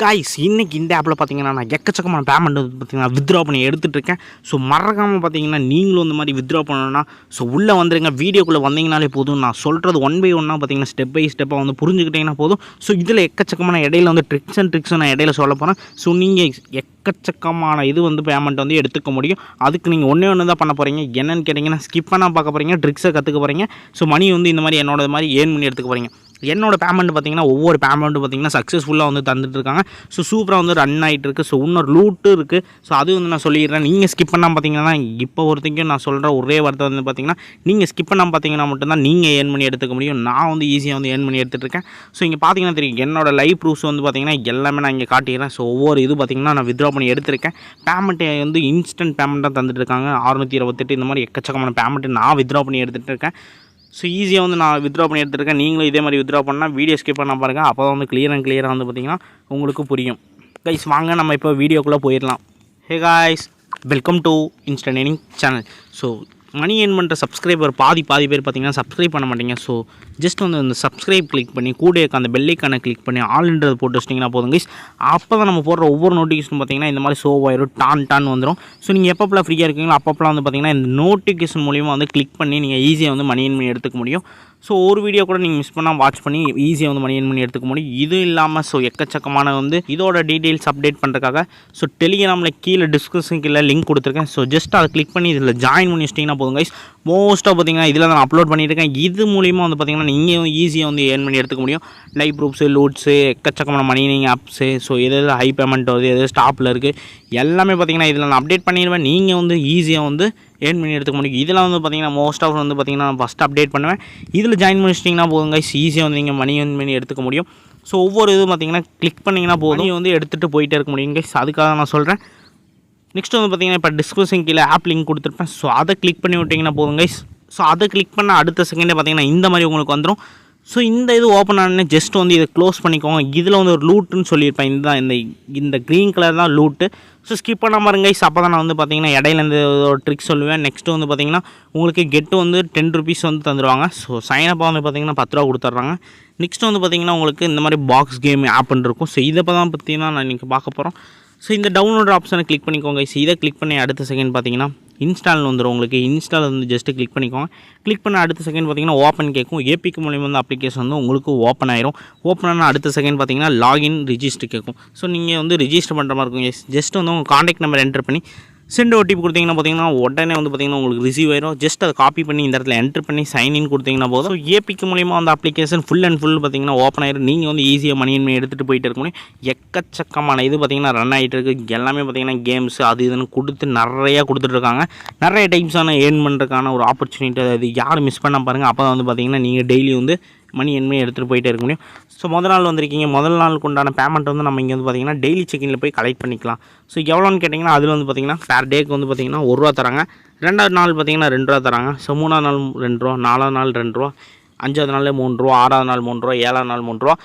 Guys இன்றைக்கி இந்த ஆப்பில் பார்த்தீங்கன்னா நான் எக்கச்சக்கமான பேமெண்ட் வந்து பார்த்தீங்கன்னா வித்ட்ரா பண்ணி எடுத்துகிட்டு இருக்கேன். ஸோ மறக்காமல் பார்த்தீங்கன்னா நீங்களும் இந்த மாதிரி வித்ட்ரா பண்ணணும்னா உள்ளே வந்துடுங்க. வீடியோக்குள்ளே வந்தீங்கனாலே போதும். நான் சொல்கிறது ஒன் பை ஒன்னாக பார்த்தீங்கன்னா ஸ்டெப் பை ஸ்டெப்பாக வந்து புரிஞ்சுக்கிட்டிங்கன்னா போதும். இதில் எக்கச்சக்கமான இடையில வந்து ட்ரிக்ஸ் நான் இடையில சொல்ல போகிறேன். நீங்கள் எக்கச்சக்கமான இது வந்து பேமெண்ட் வந்து எடுத்துக்க முடியும். அதுக்கு நீங்கள் ஒன்று தான் பண்ண போகிறீங்க. என்னென்னு கேட்டிங்கன்னா ஸ்கிப் பண்ணால் பார்க்க போகிறீங்க, ட்ரிக்ஸை கற்றுக்க போகிறீங்க. மணி வந்து இந்த மாதிரி என்னோட மாதிரி ஏர்ன் பண்ணி எடுத்துக்க போகிறீங்க. என்னோடய பேமெண்ட் பார்த்திங்கன்னா ஒவ்வொரு பேமெண்ட்டும் பார்த்திங்கன்னா சக்ஸஸ்ஃபுல்லாக வந்து தந்துட்டு இருக்காங்க. சூப்பராக வந்து ரன் ஆகிட்டு இருக்குது. இன்னொரு லூட்டு இருக்குது. அது வந்து நான் சொல்லிடுறேன். நீங்கள் ஸ்கிப் பண்ணாமல் பார்த்தீங்கன்னா இப்போ ஒருத்தங்க நான் சொல்கிற ஒரே வார்த்தை வந்து பார்த்திங்கன்னா நீங்கள் ஸ்கிப் பண்ணாமல் பார்த்தீங்கன்னா மட்டும்தான் நீங்கள் ஏர்ன் பண்ணி எடுத்துக்க முடியும். நான் வந்து ஈஸியாக வந்து ஏர்ன் பண்ணி எடுத்துகிட்டு இருக்கேன். இங்கே பார்த்தீங்கன்னா தெரியும் என்னோட லைவ் ப்ரூஃப்ஸ் வந்து பார்த்திங்கன்னா எல்லாமே நான் இங்கே காட்டிடுறேன். ஒவ்வொரு இது பார்த்திங்கன்னா நான் வித்ட்ரா பண்ணி எடுத்திருக்கேன். பேமெண்ட்டை வந்து இன்ஸ்டன்ட் பேமெண்ட்டாக தந்துட்டு இருக்காங்க. 628 இந்த மாதிரி எக்கச்சக்கமான பேமெண்ட்டு நான் வித்ட்ரா பண்ணி எடுத்துகிட்டு இருக்கேன். ஈஸியாக வந்து நான் வித்ட்ரா பண்ணி எடுத்துருக்கேன். நீங்களும் இதே மாதிரி வித்ட்ரா பண்ணால் வீடியோ ஸ்கிப் பண்ண பாருங்கள். அப்போ தான் வந்து கிளியராக வந்து பார்த்திங்கன்னா உங்களுக்கு புரியும். கைஸ் வாங்க நம்ம இப்போ வீடியோக்குள்ளே போயிடலாம். Hey guys, welcome to instant earning channel. Money earn பண்ணுற சப்ஸ்கிரைபர் பாதி பேர் பார்த்திங்கன்னா சப்ஸ்கிரைப் பண்ண மாட்டீங்க. ஜஸ்ட் வந்து இந்த சப்ஸ்கிரைப் கிளிக் பண்ணி கூட அந்த பெல்லைக்கான கிளிக் பண்ணி ஆல்ன்றது போட்டு வச்சிட்டிங்கன்னா போதும் கைஸ். அப்போ தான் நம்ம போடுற ஒவ்வொரு நோட்டிஃபிகேஷன் பார்த்திங்கன்னா இந்த மாதிரி ஆயிரும், டான் வந்துடும். நீங்கள் எப்பப்பெல்லாம் ஃப்ரீயாக இருக்கீங்களோ அப்பப்பெல்லாம் வந்து பார்த்திங்கன்னா இந்த நோட்டிஃபிகேஷன் மூலிமா வந்து கிளிக் பண்ணி நீங்கள் ஈஸியாக வந்து மணி ஏர்ன் பண்ணி எடுத்துக்க முடியும். ஒரு வீடியோ கூட நீங்கள் மிஸ் பண்ணால் வாட்ச் பண்ணி ஈஸியாக வந்து மணி ஏர்ன் பண்ணி எடுத்துக்க முடியும். இது இல்லாமல் எக்கச்சக்கமான வந்து இதோட டீட்டெயில்ஸ் அப்டேட் பண்ணுறதுக்காக டெலிகிராமில் கீழே டிஸ்கிரிப்ஷன் கீழே லிங்க் கொடுத்துருக்கேன். ஜஸ்ட் அதை கிளிக் பண்ணி இதில் ஜாயின் பண்ணி வச்சிட்டிங்கன்னா போதும் கைஸ். மோஸ்ட்டாக பார்த்திங்கன்னா இதில் நான் அப்லோட் பண்ணியிருக்கேன். இது மூலிமா வந்து பார்த்திங்கன்னா நீங்கள் ஈஸியாக வந்து ஏர்ன் பண்ணி எடுத்துக்க முடியும். லைவ் ப்ரூஃப்ஸு, லூட்ஸு, எக்கச்சக்கமான மணி நீங்கள் ஆப்ஸு, எது ஹை பேமெண்ட் வருது, எது ஸ்டாப்பில் இருக்குது, எல்லாமே பார்த்திங்கன்னா இதில் நான் அப்டேட் பண்ணிடுவேன். நீங்கள் வந்து ஈஸியாக வந்து ஏர்ன் பண்ணி எடுத்துக்க முடியும். இதெல்லாம் வந்து பார்த்திங்கன்னா மோஸ்ட் ஆஃப் வந்து பார்த்திங்கன்னா நான் ஃபஸ்ட்டு அப்டேட் பண்ணுவேன். இதில் ஜாயின் பண்ணிச்சிட்டிங்கன்னா போதும் கைஸ், ஈஸியாக வந்து நீங்கள் மணி ஏர்ன் பண்ணி எடுத்துக்க முடியும். ஒவ்வொரு இது பார்த்திங்கன்னா கிளிக் பண்ணிங்கன்னா போதும், நீங்கள் வந்து எடுத்துகிட்டு போயிட்டே இருக்க முடியும் கைஸ். அதுக்காக நான் சொல்கிறேன். நெக்ஸ்ட் வந்து பார்த்திங்கன்னா இப்போ டிஸ்கிரிப்ஷன் கீழே ஆப் லிங்க் கொடுத்துருப்பேன். அதை கிளிக் பண்ணி விட்டிங்கன்னா போதும் கைஸ். அதை கிளிக் பண்ண அடுத்த செகண்டே பார்த்திங்கன்னா இந்த மாதிரி உங்களுக்கு வந்துடும். இந்த இது ஓப்பன் ஆனே ஜஸ்ட் வந்து இதை க்ளோஸ் பண்ணிக்கோங்க. இதில் வந்து ஒரு லூட்டுன்னு சொல்லியிருப்பேன். இந்த க்ரீன் கலர் தான் லூட்டு. ஸ்கிப் பண்ண பாருங்க கைஸ். அப்போ தான் நான் வந்து பார்த்திங்கன்னா இடையில இந்த ஒரு ட்ரிக் சொல்லுவேன். நெக்ஸ்ட்டு வந்து பார்த்திங்கன்னா உங்களுக்கு கெட்டு வந்து 10 ருபீஸ் வந்து தந்துடுவாங்க. சைனப்பாக வந்து பார்த்திங்கன்னா 10 ரூபா கொடுத்துட்றாங்க. நெக்ஸ்ட்டு வந்து பார்த்திங்கன்னா உங்களுக்கு இந்த மாதிரி பாக்ஸ் கேம் ஆப்னு இருக்கும். இதை தான் பார்த்திங்கன்னா நான் இன்றைக்கி பார்க்க போகிறோம். இந்த டவுன்லோட் ஆப்ஷனை கிளிக் பண்ணிக்கோங்க. இதை கிளிக் பண்ணி அடுத்த செகண்ட் பார்த்திங்கன்னா இன்ஸ்டால் வந்துடும். உங்களுக்கு இன்ஸ்டால் வந்து ஜஸ்ட்டு கிளிக் பண்ணிக்கோங்க. கிளிக் பண்ண அடுத்த செகண்ட் பார்த்திங்கன்னா ஓப்பன் கேட்கும். ஏபிக்கு மூலியமாக வந்து அப்ளிகேஷன் வந்து உங்களுக்கு ஓப்பன் ஆயிரும். ஓப்பன் ஆனால் அடுத்த செகண்ட் பார்த்திங்கன்னா லாகின் ரிஜிஸ்டர் கேட்கும். நீங்கள் வந்து ரிஜிஸ்டர் பண்ணுற மாதிரி இருக்கும். ஜஸ்ட் வந்து உங்கள் காண்டாக்ட் நம்பர் என்டர் பண்ணி சென்ட் ஓடிபி கொடுத்தீங்கன்னா பார்த்திங்கன்னா உடனே வந்து பார்த்திங்கன்னா உங்களுக்கு ரிசீவ் ஆயிரும். ஜஸ்ட் அதை காப்பி பண்ணி இந்த இடத்துல என்டர் பண்ணி சைன்இன் கொடுத்தீங்கன்னா போதும். ஏபிக்கு மூலியமாக அந்த அப்ளிகேஷன் ஃபுல் பார்த்திங்கன்னா ஓப்பன் ஆயிரும். நீங்கள் வந்து ஈஸியாக மணி ஏர்ன் எடுத்துகிட்டு போயிட்டு இருக்க முடியும். எக்கச்சக்கமான இது பார்த்திங்கன்னா ரன் ஆகிட்டு இருக்குது. எல்லாமே பார்த்திங்கன்னா கேம்ஸ் அது இதுன்னு கொடுத்து நிறையா கொடுத்துட்ருக்காங்க. நிறைய டைப்ஸான ஏர்ன் பண்ணுறதுக்கான ஒரு ஆப்பர்ச்சுனிட்டி. அது யாரும் மிஸ் பண்ண பாருங்கள். அப்போ வந்து பார்த்திங்கன்னா நீங்கள் டெய்லி வந்து மணி ஏர்ன் பண்ணி எடுத்துகிட்டு போயிட்டே இருக்க முடியும். முதல் நாள் வந்திருக்கீங்க, முதல் நாளுக்கு உண்டான பேமெண்ட் வந்து நம்ம இங்கே வந்து பார்த்திங்கன்னா டெய்லி செக்கிங்கில் போய் கலெக்ட் பண்ணிக்கலாம். எவ்வளோன்னு கேட்டிங்கன்னா அதில் வந்து பார்த்திங்கன்னா பேர் டேக்கு வந்து பார்த்திங்கன்னா 1 ரூபா தராங்க. 2வது நாள் பார்த்திங்கன்னா 2 ரூபா தராங்க. 3வது நாள் 2 ரூபா, 4வது நாள் 2 ரூபா, 5வது நாள் 3 ரூபா, 6வது நாள் 3 ரூபா, 7வது நாள் 3 ரூபா.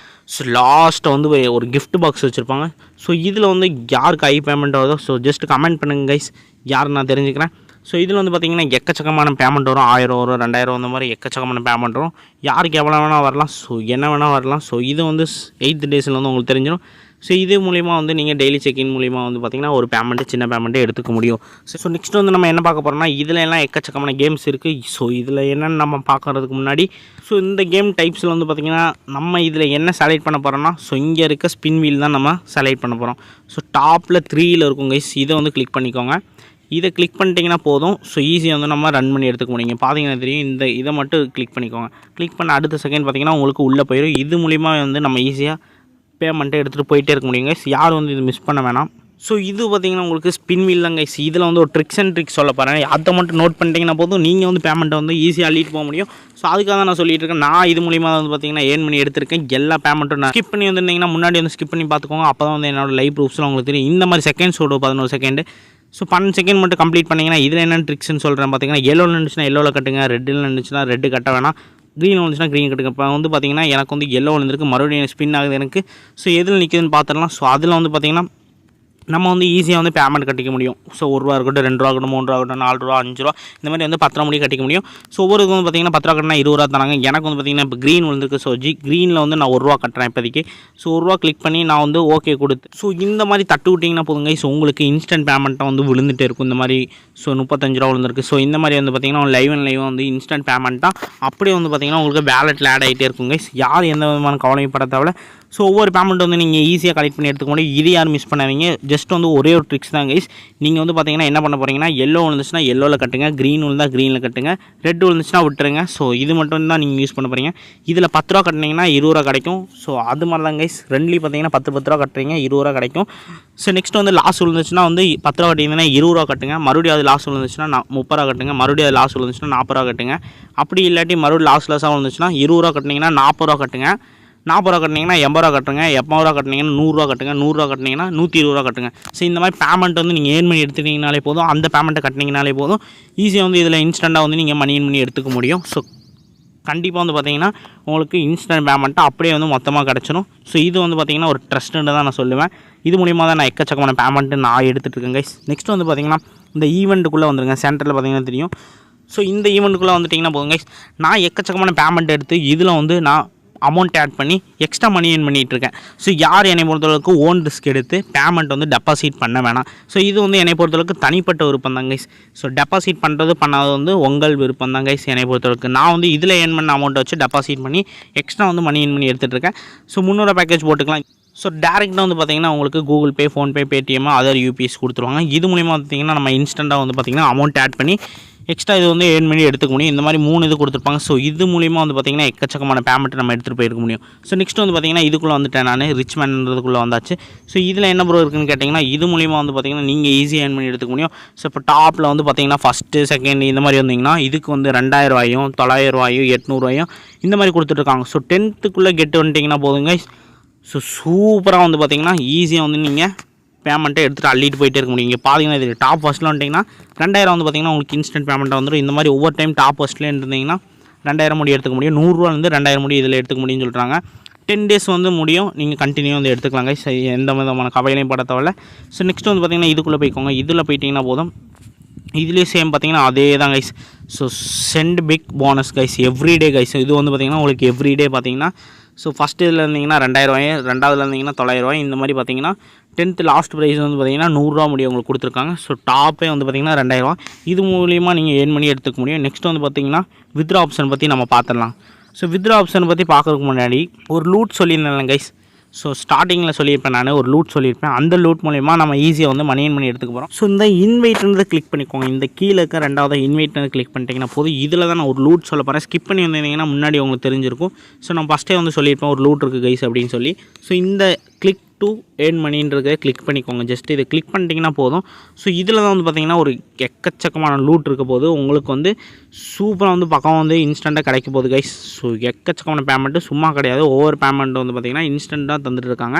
லாஸ்ட்டை வந்து ஒரு கிஃப்ட் பாக்ஸ் வச்சுருப்பாங்க. இதில் வந்து யாருக்கு ஹை பேமெண்ட் ஆகுதோ ஜஸ்ட் கமெண்ட் பண்ணுங்க கைஸ், யார் நான் தெரிஞ்சுக்கிறேன். இதில் வந்து பார்த்திங்கன்னா எக்கச்சக்கமான பேமெண்ட் வரும். 1000 வரும், 2000 அந்த மாதிரி எக்கச்சக்கமான பேமெண்ட் வரும். யாருக்கு எவ்வளோ வேணால் வரலாம். என்ன வேணால் வரலாம். இது வந்து 8th டேஸில் வந்து உங்களுக்கு தெரிஞ்சிடும். இது மூலிமா வந்து நீங்கள் டெய்லி செக்இன் மூலிமா வந்து பார்த்திங்கன்னா ஒரு பேமெண்ட்டு, சின்ன பேமெண்ட்டே எடுத்துக்க முடியும். நெக்ஸ்ட் வந்து நம்ம என்ன பார்க்க போகிறோம்னா இதில் எல்லாம் எக்கச்சக்கமான கேம்ஸ் இருக்குது. இதில் என்னென்னு நம்ம பார்க்குறதுக்கு முன்னாடி இந்த கேம் டைப்ஸில் வந்து பார்த்திங்கன்னா நம்ம இதில் என்ன செலக்ட் பண்ண போகிறோம்னா இங்கே இருக்க ஸ்பின் வீல் தான் நம்ம செலக்ட் பண்ண போகிறோம். டாப்பில் 3ல் இருக்கும் கைஸ். இதை வந்து கிளிக் பண்ணிக்கோங்க. இதை கிளிக் பண்ணிட்டீங்கன்னா போதும். ஈஸியாக வந்து நம்ம ரன் பண்ணி எடுத்துக்க முடியும். பார்த்தீங்கன்னா தெரியும். இதை மட்டும் கிளிக் பண்ணிக்கோங்க. கிளிக் பண்ண அடுத்த செகண்ட் பார்த்திங்கன்னா உங்களுக்கு உள்ளே போயிடும். இது மூலிமா வந்து நம்ம ஈஸியாக பேமெண்ட்டை எடுத்துகிட்டு போயிட்டே இருக்க முடியும் கைஸ். யாரும் வந்து இது மிஸ் பண்ண வேணாம். இது பார்த்திங்கன்னா உங்களுக்கு ஸ்பின் வீல் தான் கைஸ். இதில் வந்து ஒரு ட்ரிக்ஸ் அண்ட் ட்ரிக்ஸ் சொல்ல போகிறேன். அதை மட்டும் நோட் பண்ணிட்டீங்கன்னா போதும். நீங்கள் வந்து பேமெண்ட்டை வந்து ஈஸியாக அள்ளிட்டு போக முடியும். அதுக்காக தான் நான் சொல்லிட்டு இருக்கேன். நான் இது மூலிமா வந்து பார்த்திங்கன்னா ஏர்ன் பண்ணி எடுத்திருக்கேன். எல்லா பேமெண்ட்டும் நான் ஸ்கிப் பண்ணி வந்துருந்தீங்கன்னா முன்னாடி வந்து ஸ்கிப் பண்ணி பார்த்துக்கோங்க. அப்போ தான் வந்து என்னோட லைவ் ப்ரூஃப்ஸ்லாம் உங்களுக்கு தெரியும். இந்த மாதிரி செகண்ட்ஸ் 11 செகண்டு. 12 செகண்ட் மட்டும் கம்ப்ளீட் பண்ணிங்கன்னா இதில் என்ன ட்ரிக்ஸ்னு சொல்கிறேன். பார்த்திங்கன்னா எல்லோவில் இருந்துச்சுன்னா எல்லோவில் கட்டுங்க, ரெட்டில் இருந்துச்சுன்னா ரெட்டு கட்ட வேணாம், க்ரீன் வந்துச்சுன்னா க்ரீன் கட்டுங்க. இப்போ வந்து பார்த்திங்கன்னா எனக்கு வந்து எல்லோ வந்துருக்கு, மறுபடியும் ஸ்பின் ஆகுது எனக்கு. எதில் நிற்குதுன்னு பார்த்துடலாம். அதில் வந்து பார்த்திங்கன்னா நம்ம வந்து ஈஸியாக வந்து பேமெண்ட் கட்டிக்க முடியும். ஸோ ரூ. 1 இருக்கட்டும், ரூ. 2 இருக்கட்டும், ரூ. 3 இருக்கட்டும், ரூ. 4, ரூ. 5 இந்த மாதிரி வந்து 10 ரூபா முடிய கட்டிக்க முடியும். ஸோ ஒவ்வொருக்கும் வந்து பார்த்தீங்கன்னா 10 ரூபா கட்டினா ரூ. 20 தராங்க. எனக்கு வந்து பார்த்தீங்கன்னா இப்போ க்ரீன் வந்துருக்கு. ஸோ க்ரீனில் வந்து நான் ரூ. 1 கட்டுறேன் இப்போதைக்கு. ஸோ ரூ. 1 கிளிக் பண்ணி நான் வந்து ஓகே கொடுத்து ஸோ இந்த மாதிரி தட்டு விட்டிங்கன்னா போதுங்க. ஸோ உங்களுக்கு இன்ஸ்டன்ட் பேமெண்ட்டாக வந்து விழுந்துகிட்டே இருக்கும் இந்த மாதிரி. ஸோ ரூ. 35 விழுந்திருக்கு. ஸோ இந்த மாதிரி வந்து பார்த்தீங்கன்னா லைவ் அண்ட் லைவ் வந்து இன்ஸ்டன்ட் பேமெண்ட்டாக அப்படியே வந்து பார்த்தீங்கன்னா உங்களுக்கு வேலெட்டில் ஆட் ஆகிட்டே இருக்குங்க. யார் எந்த விதமான கவலையும் பட தேவையில்ல. ஸோ ஒவ்வொரு பேமெண்ட் வந்து நீங்கள் ஈஸியாக கலெக்ட் பண்ணி எடுத்துக்க முடியும். இது யாரும் மிஸ் பண்ணாதீங்க. ஜஸ்ட் வந்து ஒரே ஒரு ட்ரிக்ஸ் தான் கைஸ். நீங்கள் வந்து பார்த்தீங்கன்னா என்ன பண்ண போகிறீங்கன்னா, எல்லோ விழுந்துச்சுன்னா எல்லோவில் கட்டுங்க, க்ரீன் விழுந்தால் க்ரீனில் கட்டுங்க, ரெட் விழுந்துச்சுன்னா விட்டுருங்க. ஸோ இது மட்டும் தான் நீங்கள் யூஸ் பண்ண போகிறீங்க. இதில் 10 ரூபா கட்டினீங்கன்னா 20 ரூபா கிடைக்கும். ஸோ அது மாதிரி தான் கைஸ். ரெண்டுலேயும் பார்த்தீங்கன்னா 10 ரூபா கட்டுறீங்க, 20 ரூபா கிடைக்கும். ஸோ நெக்ஸ்ட் வந்து லாஸ் விழுந்துச்சுன்னா வந்து 10 ரூபா கட்டிங்கன்னா 20 ரூபா கட்டுங்க. மறுபடியும் அது லாஸ் விழுந்துச்சுன்னா 30 ரூபா கட்டுங்க. மறுபடியும் அது லாஸ் விழுந்துச்சுன்னா 40 ரூபா கட்டுங்க. அப்படி இல்லாட்டி மறுபடியும் லாஸாக விழுந்துச்சுன்னா 20 ரூபா கட்டினீங்கன்னா 40 ரூபா கட்டுங்க. 40 ரூபா கட்டினீங்கன்னா 80 ரூபா கட்டுங்க. 80 ரூபா கட்டினீங்கன்னா 100 ரூபா கட்டுங்க. 100 ரூபா கட்டினீங்கன்னா 120 ரூபா கட்டுங்க. ஸோ இந்த மாதிரி பேமெண்ட் வந்து நீங்கள் ஏர்ன் பண்ணி எடுத்துக்கிட்டீங்கனாலே போதும். அந்த பேமெண்ட்டை கட்டினீங்கனாலே போதும். ஈஸியாக வந்து இதில் இன்ஸ்டண்ட்டாக வந்து நீங்கள் மணி ஏர்ன் பண்ணி எடுத்துக்க முடியும். ஸோ கண்டிப்பாக வந்து பார்த்தீங்கன்னா உங்களுக்கு இன்ஸ்டன்ட் பேமெண்ட்டாக அப்படியே வந்து மொத்தமாக கிடச்சிடும். ஸோ இது வந்து பார்த்தீங்கன்னா ஒரு ட்ரஸ்ட்டுன்னு தான் நான் சொல்லுவேன். இது மூலிமா தான் நான் எக்கச்சக்கமான பேமெண்ட்டு நான் எடுத்துகிட்டு இருக்கேன் கைஸ். நெக்ஸ்ட் வந்து பார்த்தீங்கன்னா இந்த ஈவெண்ட்டுக்குள்ளே வந்துருங்க. சென்டரில் பார்த்தீங்கன்னா தெரியும். ஸோ இந்த ஈவெண்ட்டுக்குள்ளே வந்துட்டிங்கன்னா போதும் கைஸ். நான் எக்கச்சக்கமான பேமெண்ட் எடுத்து இதில் வந்து நான் அமௌண்ட் ஆட் பண்ணி எக்ஸ்ட்ரா மணி ஏர்ன் பண்ணிகிட்ருக்கேன். ஸோ யார் என்னை பொறுத்தளவுக்கு ஓன் ரிஸ்க் எடுத்து பேமெண்ட் வந்து டெபாசிட் பண்ண வேணாம். ஸோ இது வந்து என்னை பொறுத்தளவுக்கு தனிப்பட்ட விருப்பம் தான் கைஸ். ஸோ டெபாசிட் பண்ணுறது பண்ணாதது வந்து உங்கள் விருப்பம் தான் கைஸ். என்னை பொறுத்தளவுக்கு நான் வந்து இதில் ஏர்ன் பண்ண அமௌண்ட்டை வச்சு டெபாசிட் பண்ணி எக்ஸ்ட்ரா வந்து மணி ஏர்ன் பண்ணி எடுத்துகிட்டு இருக்கேன். ஸோ 300 பேக்கேஜ் போட்டுக்கலாம். ஸோ டேரெக்டாக வந்து பார்த்திங்கன்னா உங்களுக்கு Google Pay, PhonePe, Paytm, other UPS கொடுத்துருவாங்க. இது மூலிமா பார்த்திங்கன்னா நம்ம இன்ஸ்டண்ட்டாக வந்து பார்த்திங்கன்னா அமௌண்ட் ஆட் பண்ணி எக்ஸ்ட்ரா இது வந்து ஏர்ன் பண்ணி எடுத்துக்க முடியும். இந்த மாதிரி 3 இது கொடுத்துருப்பாங்க. ஸோ இது மூலிமா வந்து பார்த்திங்கன்னா எக்கச்சக்கமான பேமெண்ட் நம்ம எடுத்துகிட்டு போயிருக்க முடியும். ஸோ நெக்ஸ்ட் வந்து பார்த்திங்கன்னா இதுக்குள்ளே வந்துட்டேன் நான். ரிச் மேன்ன்றதுக்குள்ளே வந்தாச்சு. ஸோ இதில் என்ன ப்ரோ இருக்குன்னு கேட்டிங்கன்னா, இது மூலிமா வந்து பார்த்திங்கன்னா நீங்கள் ஈஸியாக ஏர்ன் பண்ணி எடுத்துக்க முடியும். ஸோ இப்போ டாப்பில் வந்து பார்த்திங்கன்னா ஃபஸ்ட்டு, செகண்ட் இந்த மாதிரி வந்திங்கன்னா இதுக்கு வந்து 2000 ரூபாயும் 900 ரூபாயும் 800 ரூபாயும் இந்த மாதிரி கொடுத்துட்ருக்காங்க. ஸோ 10th கெட்டு வந்துட்டிங்கன்னா போதுங்க. ஸோ சூப்பராக வந்து பார்த்திங்கன்னா ஈஸியாக வந்து நீங்கள் பேமெண்ட்டை எடுத்துகிட்டு அள்ளிட்டு போயிட்டே இருக்க முடியும். இங்கே பார்த்தீங்கன்னா இது டாப் ஃபஸ்ட்டில் வந்துட்டிங்கன்னா 2000 வந்து பார்த்திங்கன்னா உங்களுக்கு இன்ஸ்டன்ட் பேமெண்ட்டாக வந்துடும். இந்த மாதிரி ஒவ்வொரு டைம் டாப் ஃபஸ்ட்லேயே இருந்தீங்கன்னா 2000 முடி எடுத்துக்க முடியும். 100 ரூபாலேருந்து 2000 முடி இதில் எடுத்துக்க முடியும்னு சொல்கிறாங்க. 10 days வந்து முடியும். நீங்கள் கண்டினியூ வந்து எடுத்துக்கலாங்க. எந்த விதமான கவலையும் பட தேவையில்ல. ஸோ நெக்ஸ்ட் வந்து பார்த்திங்கன்னா இதுக்குள்ளே போய்க்கோங்க. இதில் போயிட்டிங்கன்னா போதும். இதுலேயே சேம் பார்த்திங்கன்னா அதே தான் guys. So sent big bonus guys everyday guys. இது வந்து பார்த்திங்கன்னா உங்களுக்கு எவ்ரிடே பார்த்திங்கன்னா ஸோ ஃபஸ்ட்டு இதில் இருந்தீங்கன்னா 2000 ரூபாய், ரெண்டாவதுல இருந்தீங்கன்னா 900 ரூபாய். இந்த மாதிரி பார்த்திங்கன்னா 10th லாஸ்ட் ப்ரைஸ் வந்து பார்த்திங்கன்னா 100 ரூபா முடியும் உங்களுக்கு கொடுத்துருக்காங்க. ஸோ டாப்பே வந்து பார்த்திங்கன்னா 2000 ரூபா. இது மூலிமா நீங்கள் ஏர்ன் பண்ணி எடுத்துக்க முடியும். நெக்ஸ்ட் வந்து பார்த்திங்கன்னா வித்ரா ஆப்ஷன் பற்றி நம்ம பார்த்துடலாம். ஸோ வித்ரா ஆப்ஷன் பற்றி பார்க்குறதுக்கு முன்னாடி ஒரு லூட் சொல்லியிருந்தேன் கைஸ். ஸோ ஸ்டார்டிங்கில் சொல்லியிருப்பேன் நான் ஒரு லூட் சொல்லியிருப்பேன். அந்த லூட் மூலிமா நம்ம ஈஸியாக வந்து மணி ஏர்ன் பண்ணி எடுத்துக்க போகிறோம். ஸோ இந்த இன்வைட்ன்றதை கிளிக் பண்ணிக்கோங்க. இந்த கீழே இருக்க ரெண்டாவது இன்வைட்னு கிளிக் பண்ணிட்டீங்கன்னா போதும். இதில் தான் நான் ஒரு லூட் சொல்ல போகிறேன். ஸ்கிப் பண்ணி வந்தீங்கன்னா முன்னாடி உங்களுக்கு தெரிஞ்சிருக்கும். ஸோ நான் ஃபஸ்ட்டே வந்து சொல்லியிருப்பேன் ஒரு லூட் இருக்குது கைஸ் அப்படின்னு சொல்லி. ஸோ இந்த கிளிக் டு ஏர்ன் மணின்றதை கிளிக் பண்ணிக்கோங்க. ஜஸ்ட் இதை கிளிக் பண்ணிட்டீங்கன்னா போதும். ஸோ இதில் தான் வந்து பார்த்திங்கன்னா ஒரு எக்கச்சக்கமான லூட் இருக்க போது உங்களுக்கு வந்து சூப்பராக வந்து பக்கம் வந்து இன்ஸ்டண்ட்டாக கிடைக்க போகுது கைஸ். ஸோ எக்கச்சக்கமான பேமெண்ட்டு சும்மா கிடையாது. ஒவ்வொரு பேமெண்ட் வந்து பார்த்திங்கன்னா இன்ஸ்டண்ட்டாக தந்துட்டு இருக்காங்க.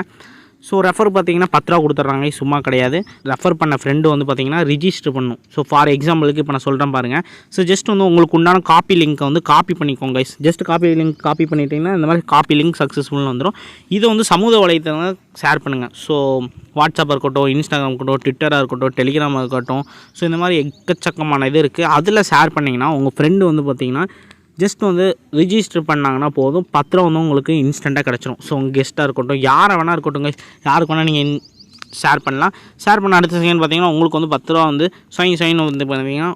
ஸோ ரெஃபர் பார்த்திங்கன்னா 10 ரூபா கொடுத்துட்றாங்க. சும்மா கிடையாது. ரெஃபர் பண்ண ஃப்ரெண்டு வந்து பார்த்திங்கன்னா ரிஜிஸ்டர் பண்ணும். ஸோ ஃபார் எக்ஸாம்பிளுக்கு இப்போ நான் சொல்கிறேன் பாருங்கள். ஸோ ஜஸ்ட் வந்து உங்களுக்கு உண்டான காப்பி லிங்க்கை வந்து காப்பி பண்ணிக்கோங்க guys. Just copy link copy பண்ணிட்டீங்கன்னா இந்த மாதிரி காப்பி லிங்க் சக்ஸஸ்ஃபுல்னு வந்துடும். இதை வந்து சமூக வலைத்தளங்கள் ஷேர் பண்ணுங்கள். ஸோ வாட்ஸ்அப்பாக இருக்கட்டும், இன்ஸ்டாகிராம் இருக்கட்டும், ட்விட்டராக இருக்கட்டும், டெலிகிராமாக இருக்கட்டும். ஸோ இந்த மாதிரி எக்கச்சக்கமான இது இருக்குது. அதில் ஷேர் பண்ணிங்கன்னா உங்கள் ஃப்ரெண்டு வந்து பார்த்திங்கன்னா ஜஸ்ட் வந்து ரிஜிஸ்டர் பண்ணாங்கன்னா போதும் 10 ரூபா வந்து உங்களுக்கு இன்ஸ்டண்ட்டாக கிடச்சிரும். ஸோ உங்கள் கெஸ்ட்டாக இருக்கட்டும், யாரை வேணா இருக்கட்டும் கைஸ், யாருக்கு வேணால் நீங்கள் ஷேர் பண்ணலாம். ஷேர் பண்ண அடுத்த செகண்ட் பார்த்திங்கன்னா உங்களுக்கு வந்து 10 ரூபா வந்து சைன் வந்து பார்த்தீங்கன்னா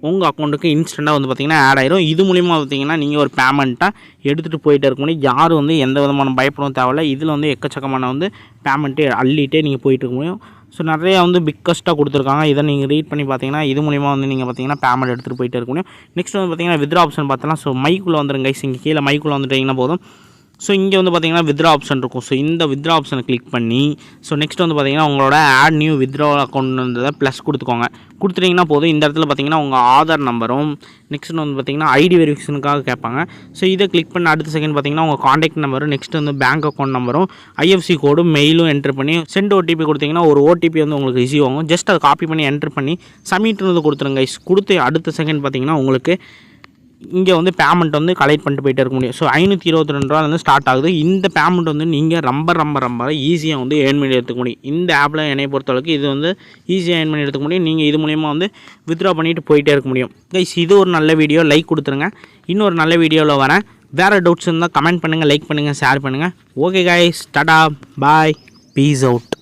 உங்கள் அக்கௌண்ட்டுக்கு இன்ஸ்டண்ட்டாக வந்து பார்த்திங்கன்னா ஆட் ஆயிரும். இது மூலிமா பார்த்திங்கன்னா நீங்கள் ஒரு பேமெண்ட்டாக எடுத்துகிட்டு போயிட்டே இருக்க முடியும். யாரும் வந்து எந்த விதமான பயப்படவும் தேவையில்லை. இதில் வந்து எக்கச்சக்கமான வந்து பேமெண்ட்டே அள்ளிட்டே நீங்கள் போயிட்டு இருக்க முடியும். ஸோ நிறையா வந்து பிக்கஸ்ட்டாக கொடுத்துருக்காங்க. இதை நீங்கள் ரீட் பண்ணி பார்த்தீங்கன்னா இது மூலிமா வந்து நீங்கள் பார்த்தீங்கன்னா பேமெண்ட் எடுத்துகிட்டு போயிட்டே இருக்க முடியும். நெக்ஸ்ட் வந்து பார்த்திங்கன்னா வித்ரா ஆப்ஷன் பார்த்தலாம். ஸோ மைக்குள்ளே வந்துருங்க கைஸ். இங்கே கீழே மைக்குள்ளே வந்துட்டிங்கன்னா போதும். ஸோ இங்கே வந்து பார்த்திங்கன்னா வித்ரா ஆப்ஷன் இருக்கும். ஸோ இந்த வித்ரா ஆப்ஷனை கிளிக் பண்ணி ஸோ நெக்ஸ்ட் வந்து பார்த்திங்கன்னா உங்களோட ஆட் நியூ வித்ரா அக்கௌண்ட்ன்றதை ப்ளஸ் கொடுத்துக்கோங்க. கொடுத்துட்டிங்கன்னா போதும். இந்த இடத்துல பார்த்திங்கன்னா உங்கள் ஆதார் நம்பரும் நெக்ஸ்ட் வந்து பார்த்திங்கன்னா ஐடி வெரிஃபிகேஷனுக்காக கேட்பாங்க. ஸோ இதை கிளிக் பண்ண அடுத்த செகண்ட் பார்த்திங்கன்னா உங்கள் காண்டாக்ட் நம்பரும் நெக்ஸ்ட் வந்து பேங்க் அக்கௌண்ட் நம்பரும் ஐஎஃப்சி கோடும் மெயிலும் என்ட்ரு பண்ணி சென்ட் ஓடிபி கொடுத்திங்கன்னா ஒரு ஓடிபி வந்து உங்களுக்கு ரிசீவ் ஆகும். ஜஸ்ட் அதை காப்பி பண்ணி என்ட்ரு பண்ணி சப்மிட்னு கொடுத்துருங்க கைஸ். கொடுத்து அடுத்த செகண்ட் பார்த்திங்கன்னா உங்களுக்கு இங்கே வந்து பேமெண்ட் வந்து கலெக்ட் பண்ணிட்டு போயிட்டே இருக்க முடியும். ஸோ 522 ரூபாலேருந்து ஸ்டார்ட் ஆகுது. இந்த பேமெண்ட் வந்து நீங்கள் ரொம்ப ஈஸியாக வந்து ஏர்ன் பண்ணி எடுத்துக்க முடியும். இந்த ஆப்பில் என்னை பொறுத்தளவுக்கு இது வந்து ஈஸியாக ஏர்ன் பண்ணி எடுத்துக்க முடியும். நீங்கள் இது மூலிமா வந்து வித்ட்ரா பண்ணிட்டு போயிட்டே இருக்க முடியும். கைஸ், இது ஒரு நல்ல வீடியோ, லைக் கொடுத்துருங்க. இன்னொரு நல்ல வீடியோவில் வரேன். வேறு டவுட்ஸ் இருந்தால் கமெண்ட் பண்ணுங்கள், லைக் பண்ணுங்கள், ஷேர் பண்ணுங்கள். ஓகே கைஸ், டாடா, பாய், பீஸ் அவுட்.